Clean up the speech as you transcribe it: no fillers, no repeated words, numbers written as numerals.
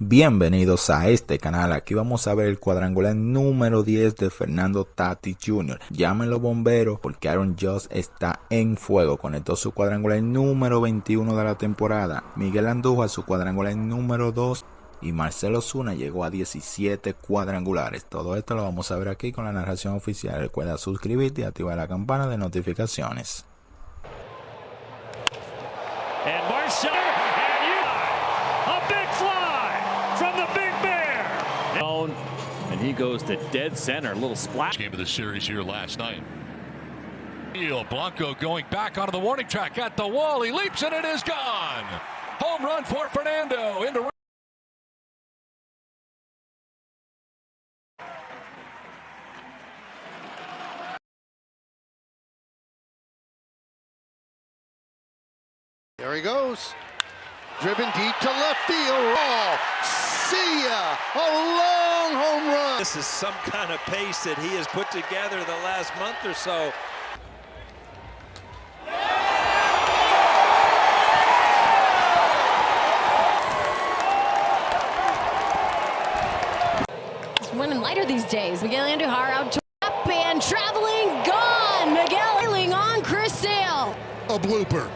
Bienvenidos a este canal. Aquí vamos a ver el cuadrangular número 10 de Fernando Tatis Jr. Llámenlo bombero porque Aarón está en fuego. Conectó su cuadrangular número 21 de la temporada. Miguel Andújar su cuadrangular número 2. Y Marcell Ozuna llegó a 17 cuadrangulares. Todo esto lo vamos a ver aquí con la narración oficial. Recuerda suscribirte y activar la campana de notificaciones. And Marcell, and a big fly from the big bear. And he goes to dead center, a little splash. Game of the series here last night. Blanco going back onto the warning track at the wall. He leaps and it is gone. Home run for Fernando. Into There he goes. Driven deep to left field. Oh, see ya! A long home run. This is some kind of pace that he has put together the last month or so. He's running lighter these days. Miguel Andújar out to up and traveling, gone. Miguel on Marcell. A blooper.